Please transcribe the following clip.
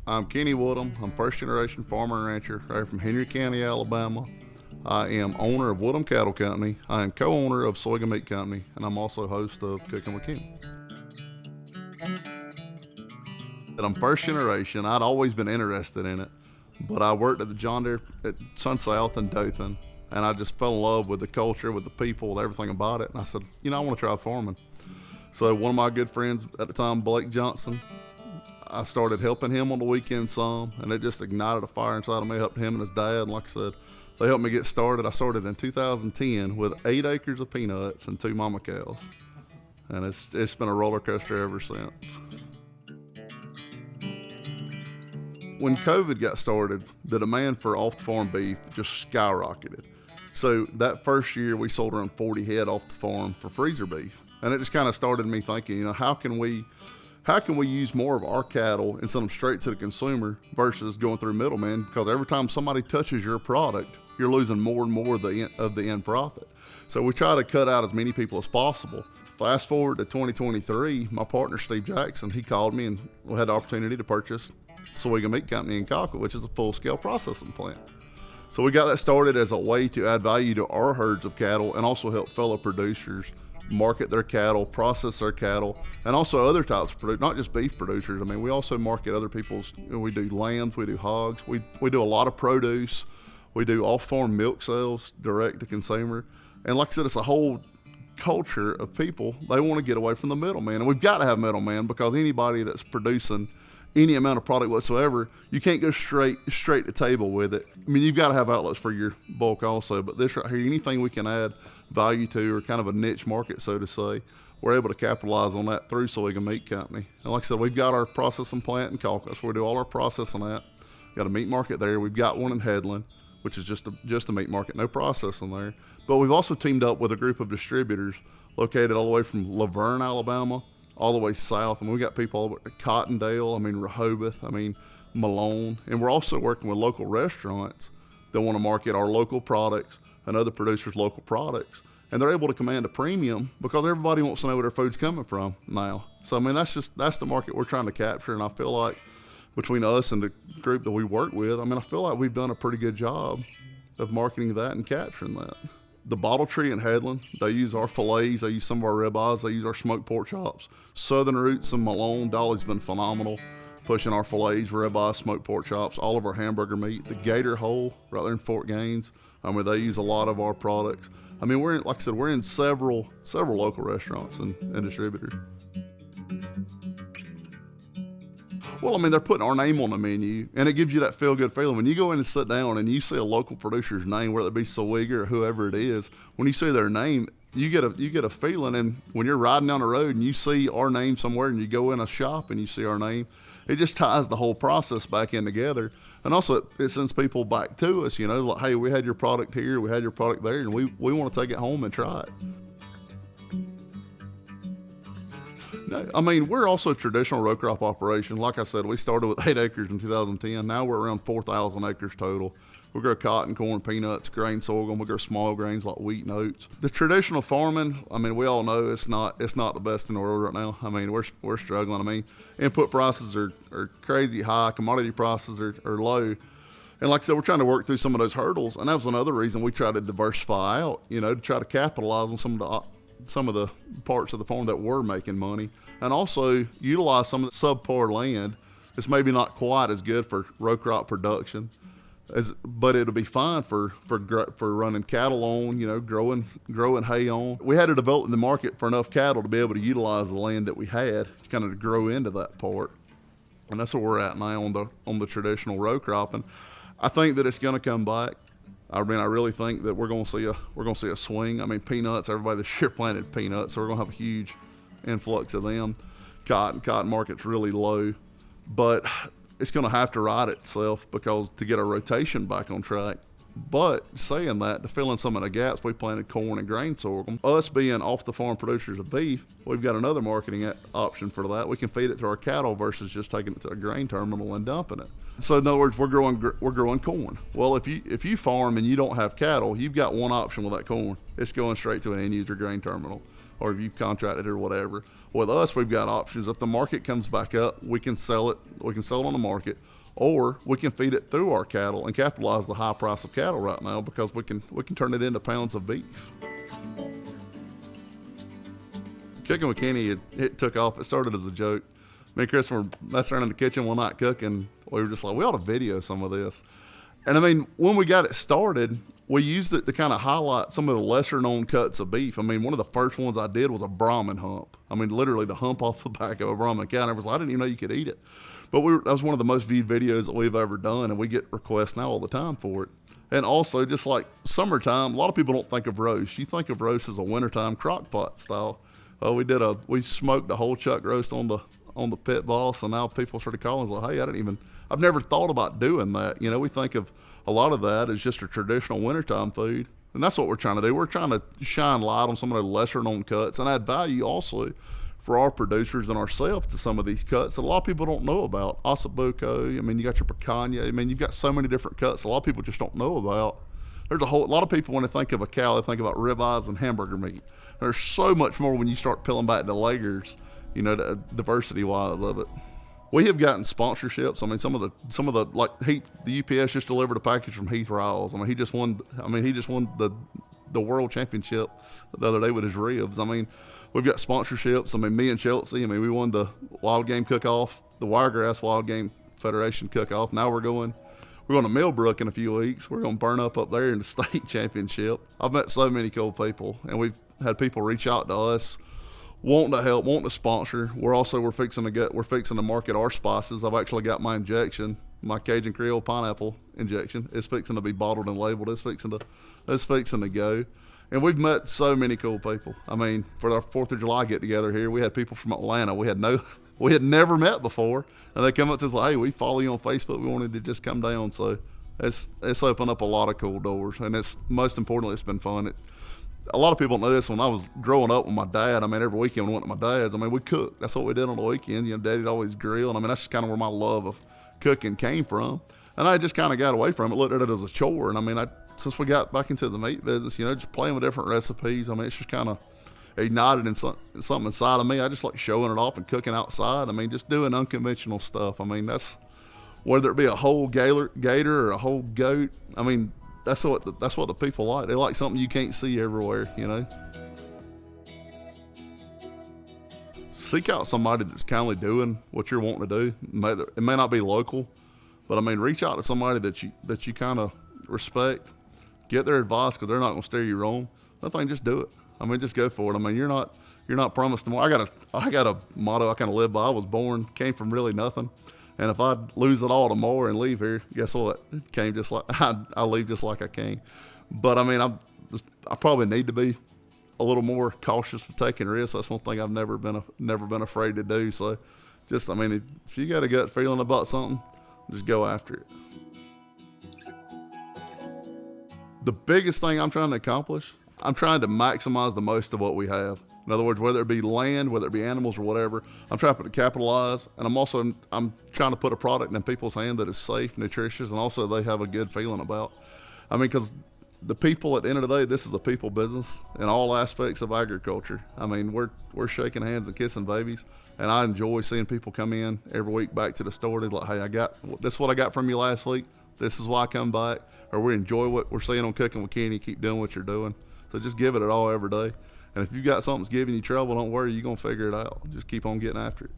I'm Kenny Woodham. I'm first generation farmer and rancher right from Henry County, Alabama. I am owner of Woodham Cattle Company. I am co-owner of Soyga Meat Company, and I'm also host of Cooking with Kenny. And I'm first generation. I'd always been interested in it, but I worked at the John Deere at Sun South in Dothan, and I just fell in love with the culture, with the people, with everything about it. And I said, I want to try farming. So one of my good friends at the time, Blake Johnson, I started helping him on the weekend some, and it just ignited a fire inside of me. Helped him and his dad, and like I said, they helped me get started. I started in 2010 with 8 acres of peanuts and 2 mama cows, and it's been a roller coaster ever since. When COVID got started, the demand for off-the-farm beef just skyrocketed. So that first year, we sold around 40 head off the farm for freezer beef, and it just kind of started me thinking, how can we use more of our cattle and send them straight to the consumer versus going through middlemen? Because every time somebody touches your product, you're losing more and more of the end profit. So we try to cut out as many people as possible. Fast forward to 2023, my partner Steve Jackson, he called me and we had the opportunity to purchase Soyga Meat Company in Colquitt, which is a full-scale processing plant. So we got that started as a way to add value to our herds of cattle and also help fellow producers market their cattle, process their cattle, and also other types of producers, not just beef producers. I mean, we also market other people's, we do lambs, we do hogs, we do a lot of produce, we do off-farm milk sales direct to consumer. And like I said, it's a whole culture of people, they want to get away from the middleman. And we've got to have middleman because anybody that's producing any amount of product whatsoever, you can't go straight to table with it. I mean, you've got to have outlets for your bulk also, but this right here, anything we can add value to, or kind of a niche market, so to say, we're able to capitalize on that through Soyga Meat Company. And like I said, we've got our processing plant in Colquitt, that's where we do all our processing at. We've got a meat market there. We've got one in Headland, which is just a meat market, no processing there. But we've also teamed up with a group of distributors located all the way from Laverne, Alabama, all the way south. I mean, we got people all the way to Cottondale, Rehoboth, Malone. And we're also working with local restaurants that want to market our local products and other producers' local products. And they're able to command a premium because everybody wants to know where their food's coming from now. So, that's the market we're trying to capture. And I feel like between us and the group that we work with, I feel like we've done a pretty good job of marketing that and capturing that. The Bottle Tree in Headland, they use our fillets, they use some of our ribeyes, they use our smoked pork chops. Southern Roots in Malone, Dolly's been phenomenal, pushing our fillets, ribeyes, smoked pork chops, all of our hamburger meat. The Gator Hole, right there in Fort Gaines, they use a lot of our products. We're in, like I said, we're in several local restaurants and distributors. Well, they're putting our name on the menu, and it gives you that feel-good feeling. When you go in and sit down and you see a local producer's name, whether it be Soyga or whoever it is, when you see their name, you get a feeling. And when you're riding down the road and you see our name somewhere and you go in a shop and you see our name, it just ties the whole process back in together. And also it sends people back to us, like, hey, we had your product here, we had your product there, and we want to take it home and try it. No, we're also a traditional row crop operation. Like I said, we started with 8 acres in 2010. Now we're around 4,000 acres total. We grow cotton, corn, peanuts, grain, sorghum. We grow small grains like wheat and oats. The traditional farming, we all know it's not the best in the world right now. We're struggling. Input prices are crazy high. Commodity prices are low. And like I said, we're trying to work through some of those hurdles. And that was another reason we tried to diversify out, to try to capitalize on some of the parts of the farm that were making money, and also utilize some of the subpar land. It's maybe not quite as good for row crop production, but it'll be fine for running cattle on, growing hay on. We had to develop the market for enough cattle to be able to utilize the land that we had, kind of to grow into that part. And that's where we're at now on the traditional row crop. And I think that it's going to come back. I really think that we're going to see a swing. Peanuts, everybody this year planted peanuts, so we're going to have a huge influx of them. Cotton market's really low, but it's going to have to right itself because to get our rotation back on track. But saying that, to fill in some of the gaps, we planted corn and grain sorghum. Us being off the farm producers of beef, we've got another marketing option for that. We can feed it to our cattle versus just taking it to a grain terminal and dumping it. So in other words, we're growing corn. Well, if you farm and you don't have cattle, you've got one option with that corn. It's going straight to an end user grain terminal. or if you've contracted or whatever. With us, we've got options. If the market comes back up, we can sell it. We can sell it on the market, or we can feed it through our cattle and capitalize the high price of cattle right now, because we can turn it into pounds of beef. Cooking with Kenny, it took off. It started as a joke. Me and Chris were messing around in the kitchen one night cooking. We were just like, we ought to video some of this. And I mean, when we got it started, we used it to kind of highlight some of the lesser known cuts of beef. I mean, one of the first ones I did was a Brahman hump. I mean, literally the hump off the back of a Brahman cow. And I was like, I didn't even know you could eat it. But that was one of the most viewed videos that we've ever done, and we get requests now all the time for it. And also, just like summertime, a lot of people don't think of roast. You think of roast as a wintertime crock pot style. We smoked a whole chuck roast on the pit boss, and now people started calling us like, hey, I've never thought about doing that. You know, we think of a lot of that as just a traditional wintertime food, and that's what we're trying to do. We're trying to shine light on some of the lesser known cuts and add value also for our producers and ourselves to some of these cuts that a lot of people don't know about. Ossobuco, I mean, you got your picanha. I mean, you've got so many different cuts a lot of people just don't know about. There's a lot of people, when they think of a cow, they think about ribeyes and hamburger meat. There's so much more when you start peeling back the layers, you know, the diversity-wise of it. We have gotten sponsorships. I mean, some of the like the UPS just delivered a package from Heath Riles. I mean, he just won the world championship the other day with his ribs. I mean, we've got sponsorships. I mean, me and Chelsea, I mean, we won the Wild Game Cook-Off, the Wiregrass Wild Game Federation Cook-Off. Now we're going to Millbrook in a few weeks. We're going to burn up there in the state championship. I've met so many cool people, and we've had people reach out to us wanting to help, wanting to sponsor. We're fixing to market our spices. I've actually got my injection, my Cajun Creole pineapple injection. It's fixing to be bottled and labeled. It's fixing to go. And we've met so many cool people. I mean, for our 4th of July get together here, we had people from Atlanta we had never met before, and they come up to us like, hey, we follow you on Facebook. We wanted to just come down. So it's opened up a lot of cool doors, and most importantly, it's been fun. A lot of people don't know this. When I was growing up with my dad, I mean, every weekend we went to my dad's. I mean, we cooked. That's what we did on the weekend. You know, Daddy'd always grill. And I mean, that's just kind of where my love of cooking came from. And I just kind of got away from it, looked at it as a chore. And I mean, since we got back into the meat business, you know, just playing with different recipes, I mean, it's just kind of ignited in something inside of me. I just like showing it off and cooking outside. I mean, just doing unconventional stuff. I mean, that's whether it be a whole gator or a whole goat. I mean, that's what the people like. They like something you can't see everywhere, you know. Seek out somebody that's kindly doing what you're wanting to do. It may not be local, but I mean, reach out to somebody that you kind of respect. Get their advice, because they're not going to steer you wrong. Nothing, just do it. I mean, just go for it. I mean, you're not promised tomorrow. I got a motto I kind of live by. Came from really nothing. And if I lose it all tomorrow and leave here, guess what? It came just like I leave just like I came. But I mean, I probably need to be a little more cautious of taking risks. That's one thing I've never been afraid to do. So, just I mean, if you got a gut feeling about something, just go after it. The biggest thing I'm trying to accomplish, I'm trying to maximize the most of what we have. In other words, whether it be land, whether it be animals or whatever, I'm trying to capitalize. And I'm trying to put a product in people's hand that is safe, nutritious, and also they have a good feeling about. I mean, because the people, at the end of the day, this is a people business in all aspects of agriculture. I mean, we're shaking hands and kissing babies, and I enjoy seeing people come in every week back to the store. They're like, hey, this is what I got from you last week. This is why I come back. Or we enjoy what we're seeing on Cooking with Kenny. Keep doing what you're doing. So just give it all every day. And if you got something that's giving you trouble, don't worry, you're going to figure it out. Just keep on getting after it.